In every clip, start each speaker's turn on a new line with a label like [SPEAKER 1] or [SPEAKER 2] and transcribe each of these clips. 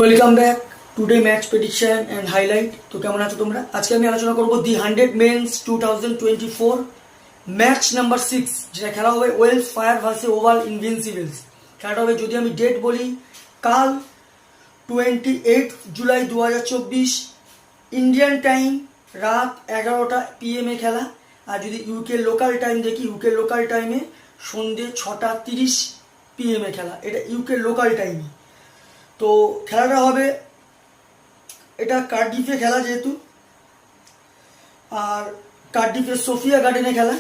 [SPEAKER 1] Welcome back today match prediction and highlight. তো কেমন আছো তোমরা? আজকে আমি আলোচনা করবো দি 100 মেন্স 2024 ম্যাচ নাম্বার 6, যেটা খেলা হবে ওয়েলস ফায়ার ভার্সেস ওভাল ইনভিনসিবলস। খেলাটা হবে, যদি আমি ডেট বলি, কাল 28 জুলাই 2024 ইন্ডিয়ান টাইম রাত 11টা PM খেলা। আর যদি ইউকে লোকাল টাইম দেখি, ইউকে লোকাল টাইমে সন্ধ্যে 6:30 PM খেলা। এটা ইউকে লোকাল টাইমে। তো খেলাটা হবে, এটা কার্ডিফে খেলা যেহেতু, আর কার্ডিফের সোফিয়া গার্ডেনে খেলা।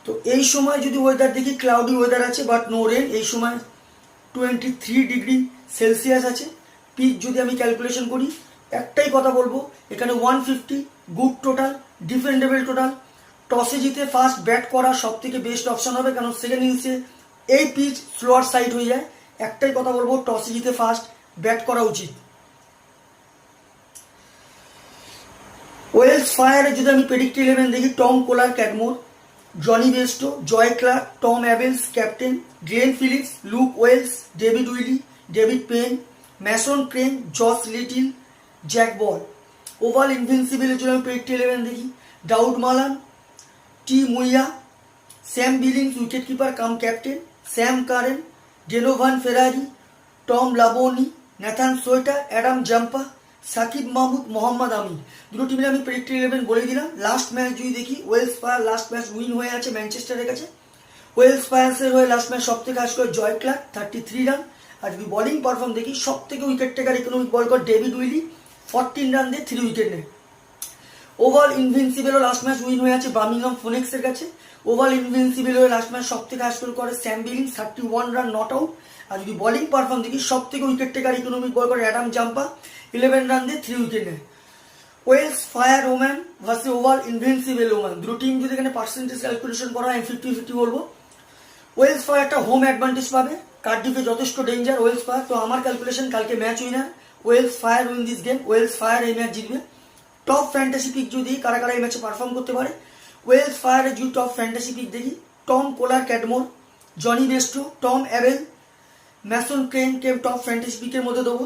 [SPEAKER 1] তো এই সময় যদি ওয়েদার দেখি, ক্লাউডি ওয়েদার আছে বাট নো রেন। এই সময় 23 ডিগ্রি সেলসিয়াস আছে। পিচ যদি আমি ক্যালকুলেশন করি, একটাই কথা বলবো, এখানে 150 গুড টোটাল, ডিফেন্ডেবল টোটাল। টসে জিতে ফার্স্ট ব্যাট করা সব থেকে বেস্ট অপশন হবে, কারণ সেকেন্ড ইনিংসে এই পিচ স্লোয়ার সাইড হয়ে যায়। একটাই কথা বলবো, টসে জিতে ফার্স্ট ব্যাট করা উচিত। ওয়েলস ফায়ারে যদি আমি প্রেডিক্ট 11 দেখি, Tom Kohler Cadmore, Jonny Bairstow, Joe Clarke, Tom Abells captain, Glenn Phillips, Luke Wells, David Willey, David Payne, Mason Crane, Josh Little, Jake Ball. Oval ইনভিনসিবলের জন্য আমি প্রেডিক্ট 11 দেখি, ডাউড মালান, টি মুইয়া, Sam Billings wicket keeper cum captain, Sam Curran, Donovan Ferreira, Tom লাবোনি, Nathan Sowter, Adam Zampa, Saqib Mahmood, Mohammad Amir. দুটো টিমের আমি প্রেডিক্ট 11 বলে দিলাম। লাস্ট ম্যাচ যদি দেখি, Welsh Fire last match win হয়ে আছে ম্যানচেস্টারের কাছে। ওয়েলস ফায়ার্সের হয়ে লাস্ট ম্যাচ সব থেকে কাজ করে জয় ক্লার্ক 33 রান। আর যদি বোলিং পারফর্ম দেখি, সব থেকে উইকেট টেকার ইকোনমিক বল করে ডেভিড উইলি 14 রান দিয়ে 3 উইকেট নেয়। ওভাল ইনভিনসিবলও লাস্ট ম্যাচ উইন হয়ে আছে বার্মিংহাম ফোনেক্সের কাছে। ওভাল ইনভিনসিবল হয়ে লাস্ট ম্যাচ সব থেকে হাইস্কোর করে Sam Billings 31 run not out. আর যদি বোলিং পারফর্ম দেখি, সব থেকে উইকেট টেকার ইকোনমিক বল করে অ্যাডাম জাম্পা 11 রান দিয়ে 3 উইকেট নেয়। Welsh Fire woman versus Oval Invincible woman, দুটো টিম যদি এখানে পার্সেন্টেজ ক্যালকুলেশন করা হয়, 50-50 বলবো। ওয়েলস ফায়ার একটা হোম অ্যাডভান্টেজ পাবে, কার্ডিফে যথেষ্ট ডেঞ্জার ওয়েলস ফায়ার। তো আমার ক্যালকুলেশন কালকে match winner Welsh Fire win this game. Welsh Fire এই ম্যাচ জিতবে। টপ ফ্যান্টাসি পিক যদি কারা কারা এই ম্যাচে পারফর্ম করতে পারে, ওয়েলস ফায়ারের যদি টপ ফ্যান্টাসি পিক দেখি, Tom Kohler Cadmore, Jonny Bairstow, Tom Abell, Mason ক্রেনকে টপ ফ্যান্টাসি পিকের মধ্যে দেবো।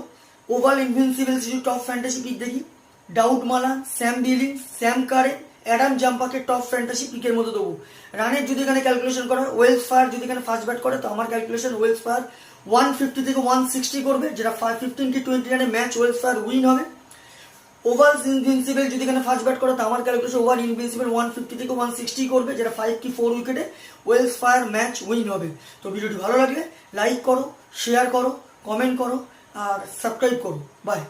[SPEAKER 1] ওভাল ইনভিনসিবলস যদি টপ ফ্যান্টাসি পিক দেখি, Dawid Malan, Sam Billings, Sam Curran, Adam জাম্পাকে টপ ফ্যান্টাসি পিকের মধ্যে দেবো। রানের যদি এখানে ক্যালকুলেশন করা হয়, ওয়েলস ফায়ার যদি এখানে ফার্স্ট ব্যাট করে, তো আমার ক্যালকুলেশন ওয়েলস ফায়ার 150 থেকে 160 করবে, যেটা 15 কি 20 রানে ম্যাচ ওয়েলস ফায়ার উইন হবে। ওভাল ইনভিনসিবল যদি এখানে ফার্স্ট ব্যাট করে, তো আমার ক্যালকুলেশন ওভাল ইনভিনসিবল 150 থেকে 160 করবে, যেটা 5 কি 4 উইকেটে ওয়েলস ফায়ার ম্যাচ উইন হবে। তো ভিডিওটি ভালো লাগলে লাইক করো, শেয়ার করো, কমেন্ট করো আর সাবস্ক্রাইব করো। বাই।